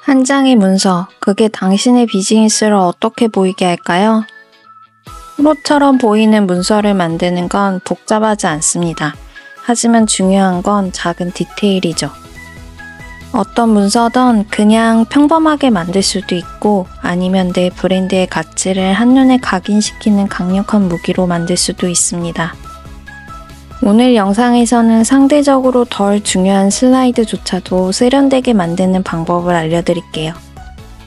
한 장의 문서, 그게 당신의 비즈니스를 어떻게 보이게 할까요? 프로처럼 보이는 문서를 만드는 건 복잡하지 않습니다. 하지만 중요한 건 작은 디테일이죠. 어떤 문서든 그냥 평범하게 만들 수도 있고 아니면 내 브랜드의 가치를 한눈에 각인시키는 강력한 무기로 만들 수도 있습니다. 오늘 영상에서는 상대적으로 덜 중요한 슬라이드조차도 세련되게 만드는 방법을 알려드릴게요.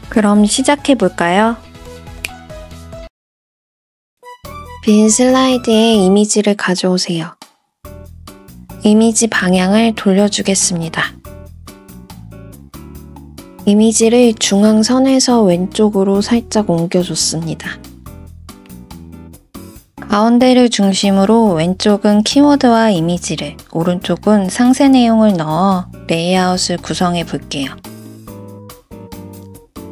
그럼 시작해볼까요? 빈 슬라이드에 이미지를 가져오세요. 이미지 방향을 돌려주겠습니다. 이미지를 중앙선에서 왼쪽으로 살짝 옮겨줬습니다. 가운데를 중심으로 왼쪽은 키워드와 이미지를, 오른쪽은 상세 내용을 넣어 레이아웃을 구성해 볼게요.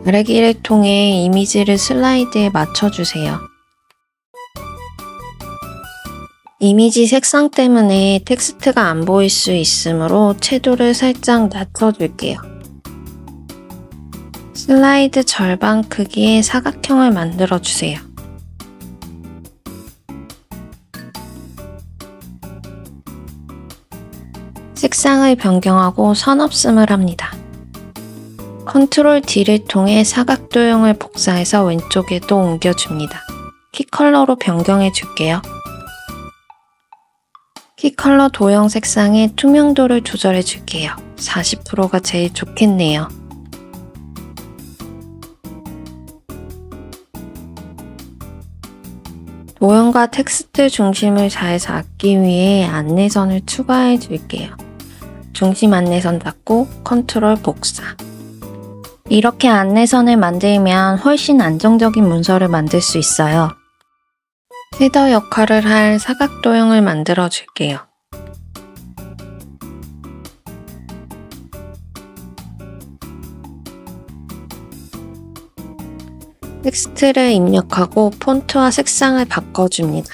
가르기를 통해 이미지를 슬라이드에 맞춰주세요. 이미지 색상 때문에 텍스트가 안 보일 수 있으므로 채도를 살짝 낮춰줄게요. 슬라이드 절반 크기의 사각형을 만들어주세요. 색상을 변경하고 선 없음을 합니다. 컨트롤 D를 통해 사각도형을 복사해서 왼쪽에도 옮겨줍니다. 키 컬러로 변경해 줄게요. 키 컬러 도형 색상의 투명도를 조절해 줄게요. 40%가 제일 좋겠네요. 도형과 텍스트 중심을 잘 잡기 위해 안내선을 추가해 줄게요. 중심 안내선 닫고 컨트롤 복사. 이렇게 안내선을 만들면 훨씬 안정적인 문서를 만들 수 있어요. 헤더 역할을 할 사각도형을 만들어 줄게요. 텍스트를 입력하고 폰트와 색상을 바꿔줍니다.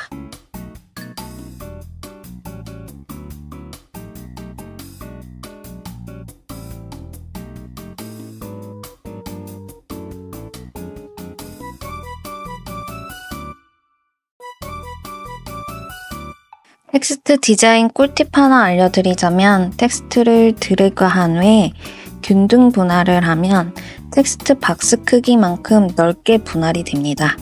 텍스트 디자인 꿀팁 하나 알려드리자면 텍스트를 드래그한 후에 균등 분할을 하면 텍스트 박스 크기만큼 넓게 분할이 됩니다.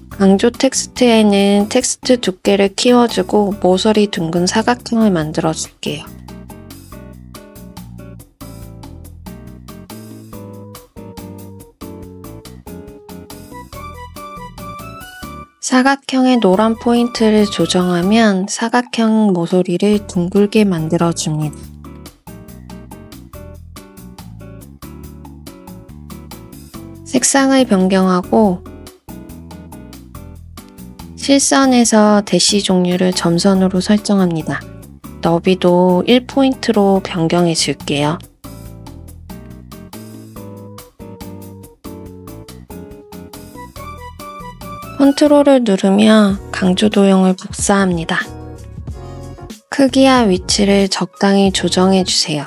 강조 텍스트에는 텍스트 두께를 키워주고 모서리 둥근 사각형을 만들어 줄게요. 사각형의 노란 포인트를 조정하면 사각형 모서리를 둥글게 만들어줍니다. 색상을 변경하고 실선에서 대시 종류를 점선으로 설정합니다. 너비도 1포인트로 변경해 줄게요. 컨트롤을 누르며 강조 도형을 복사합니다. 크기와 위치를 적당히 조정해 주세요.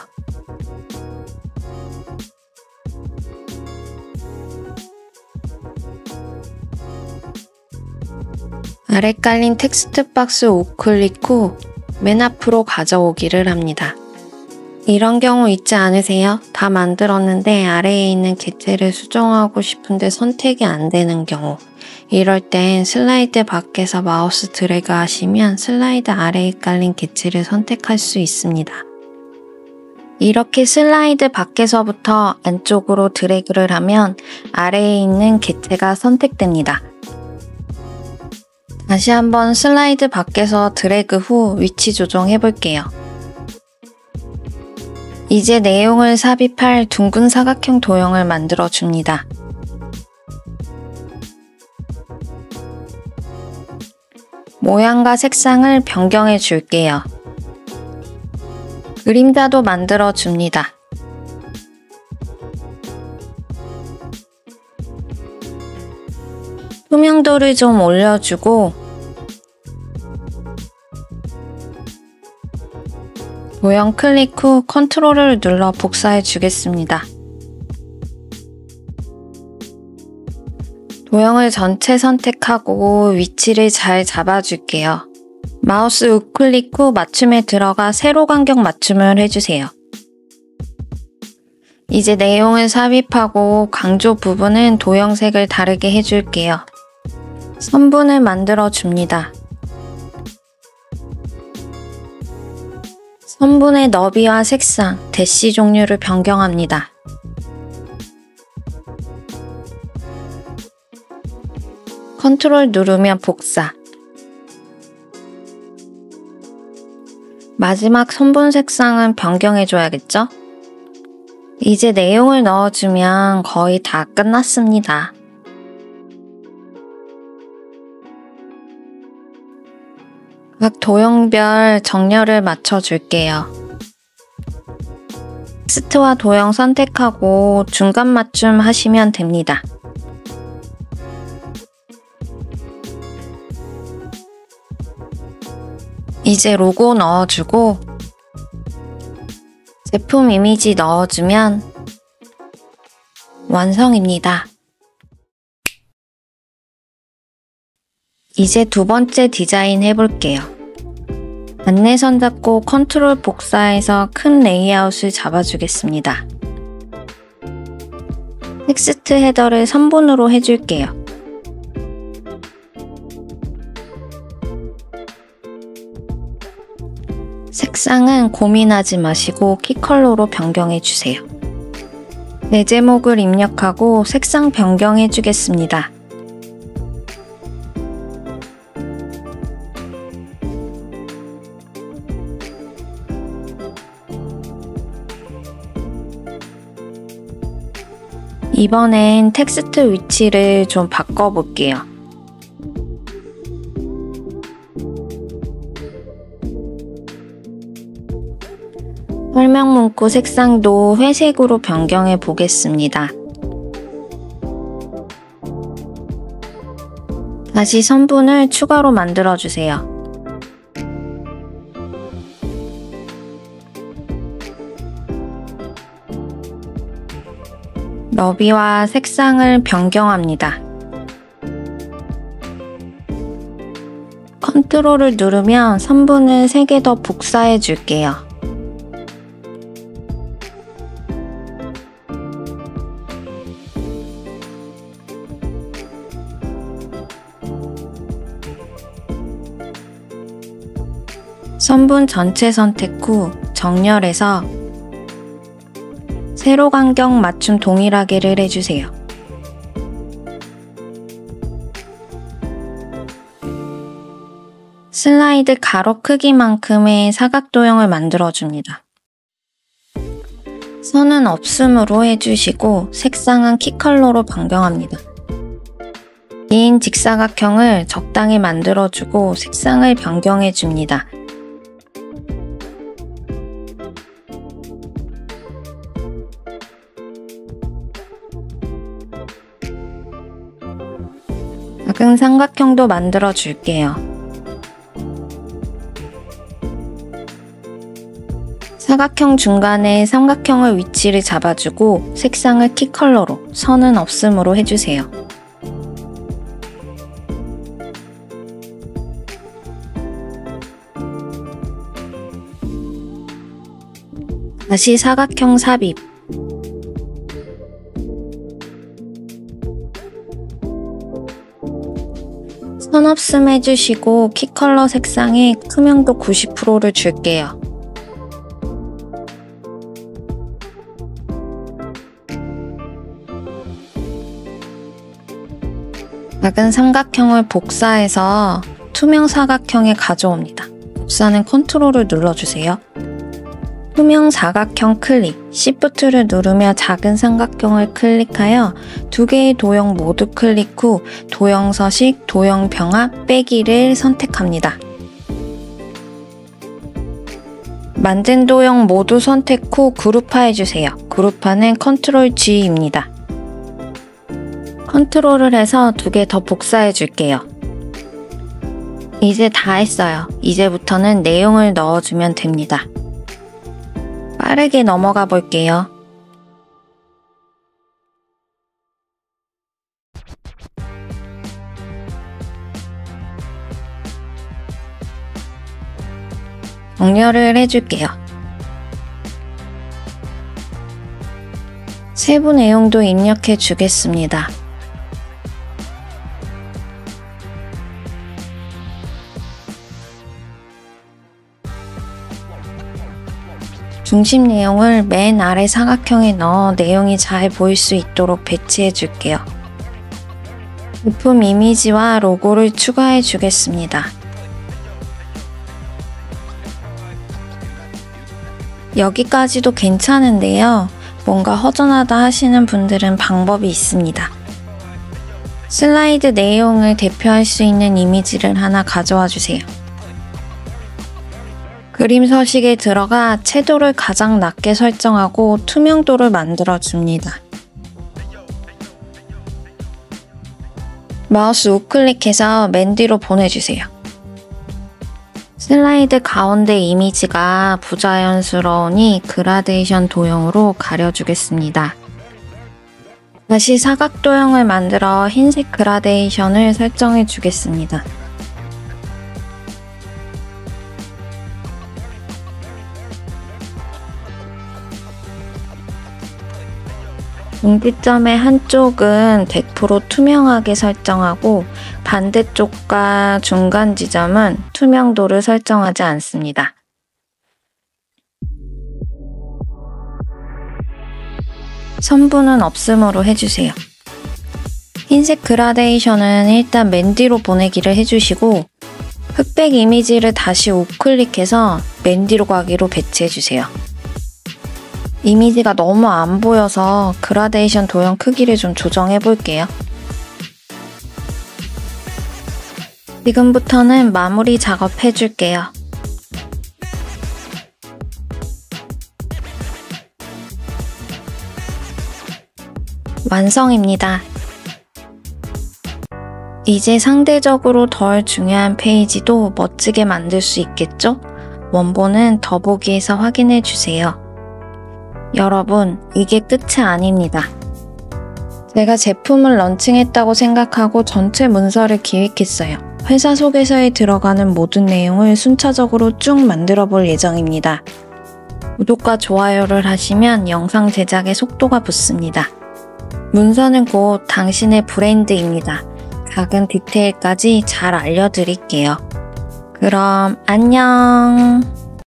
아래 깔린 텍스트 박스 우클릭 후 맨 앞으로 가져오기를 합니다. 이런 경우 있지 않으세요? 다 만들었는데 아래에 있는 객체를 수정하고 싶은데 선택이 안 되는 경우. 이럴 땐 슬라이드 밖에서 마우스 드래그 하시면 슬라이드 아래에 깔린 객체를 선택할 수 있습니다. 이렇게 슬라이드 밖에서부터 안쪽으로 드래그를 하면 아래에 있는 객체가 선택됩니다. 다시 한번 슬라이드 밖에서 드래그 후 위치 조정해 볼게요. 이제 내용을 삽입할 둥근 사각형 도형을 만들어 줍니다. 모양과 색상을 변경해 줄게요. 그림자도 만들어 줍니다. 투명도를 좀 올려주고 모형 클릭 후 컨트롤을 눌러 복사해 주겠습니다. 도형을 전체 선택하고 위치를 잘 잡아줄게요. 마우스 우클릭 후 맞춤에 들어가 세로 간격 맞춤을 해주세요. 이제 내용을 삽입하고 강조 부분은 도형색을 다르게 해줄게요. 선분을 만들어 줍니다. 선분의 너비와 색상, 대시 종류를 변경합니다. 컨트롤 누르면 복사. 마지막 선분 색상은 변경해줘야겠죠? 이제 내용을 넣어주면 거의 다 끝났습니다. 각 도형별 정렬을 맞춰줄게요. 텍스트와 도형 선택하고 중간 맞춤 하시면 됩니다. 이제 로고 넣어주고 제품 이미지 넣어주면 완성입니다. 이제 두 번째 디자인 해볼게요. 안내선 잡고 컨트롤 복사해서 큰 레이아웃을 잡아주겠습니다. 텍스트 헤더를 선분으로 해줄게요. 색상은 고민하지 마시고 키 컬러로 변경해 주세요. 내 제목을 입력하고 색상 변경해 주겠습니다. 이번엔 텍스트 위치를 좀 바꿔볼게요. 설명 문구 색상도 회색으로 변경해 보겠습니다. 다시 선분을 추가로 만들어 주세요. 너비와 색상을 변경합니다. 컨트롤을 누르면 선분을 3개 더 복사해 줄게요. 선분 전체 선택 후 정렬해서 세로 간격 맞춤 동일하게를 해주세요. 슬라이드 가로 크기만큼의 사각도형을 만들어줍니다. 선은 없음으로 해주시고 색상은 키 컬러로 변경합니다. 긴 직사각형을 적당히 만들어주고 색상을 변경해줍니다. 작은 삼각형도 만들어 줄게요. 사각형 중간에 삼각형의 위치를 잡아주고 색상을 키 컬러로, 선은 없음으로 해주세요. 다시 사각형 삽입. 선 없음 해주시고 키 컬러 색상에 투명도 90%를 줄게요. 작은 삼각형을 복사해서 투명 사각형에 가져옵니다. 복사는 컨트롤을 눌러주세요. 투명 사각형 클릭, Shift를 누르며 작은 삼각형을 클릭하여 두 개의 도형 모두 클릭 후 도형 서식, 도형 병합, 빼기를 선택합니다. 만든 도형 모두 선택 후 그룹화해주세요. 그룹화는 컨트롤 G입니다. 컨트롤을 해서 두 개 더 복사해 줄게요. 이제 다 했어요. 이제부터는 내용을 넣어주면 됩니다. 빠르게 넘어가 볼게요. 정렬을 해줄게요. 세부 내용도 입력해 주겠습니다. 중심 내용을 맨 아래 사각형에 넣어 내용이 잘 보일 수 있도록 배치해 줄게요. 제품 이미지와 로고를 추가해 주겠습니다. 여기까지도 괜찮은데요. 뭔가 허전하다 하시는 분들은 방법이 있습니다. 슬라이드 내용을 대표할 수 있는 이미지를 하나 가져와 주세요. 그림 서식에 들어가 채도를 가장 낮게 설정하고 투명도를 만들어 줍니다. 마우스 우클릭해서 맨 뒤로 보내주세요. 슬라이드 가운데 이미지가 부자연스러우니 그라데이션 도형으로 가려주겠습니다. 다시 사각 도형을 만들어 흰색 그라데이션을 설정해 주겠습니다. 중지점의 한쪽은 100% 투명하게 설정하고 반대쪽과 중간 지점은 투명도를 설정하지 않습니다. 선분은 없음으로 해주세요. 흰색 그라데이션은 일단 맨 뒤로 보내기를 해주시고 흑백 이미지를 다시 우클릭해서 맨 뒤로 가기로 배치해주세요. 이미지가 너무 안 보여서 그라데이션 도형 크기를 좀 조정해 볼게요. 지금부터는 마무리 작업해 줄게요. 완성입니다. 이제 상대적으로 덜 중요한 페이지도 멋지게 만들 수 있겠죠? 원본은 더보기에서 확인해 주세요. 여러분, 이게 끝이 아닙니다. 제가 제품을 런칭했다고 생각하고 전체 문서를 기획했어요. 회사 소개서에 들어가는 모든 내용을 순차적으로 쭉 만들어 볼 예정입니다. 구독과 좋아요를 하시면 영상 제작에 속도가 붙습니다. 문서는 곧 당신의 브랜드입니다. 작은 디테일까지 잘 알려드릴게요. 그럼 안녕!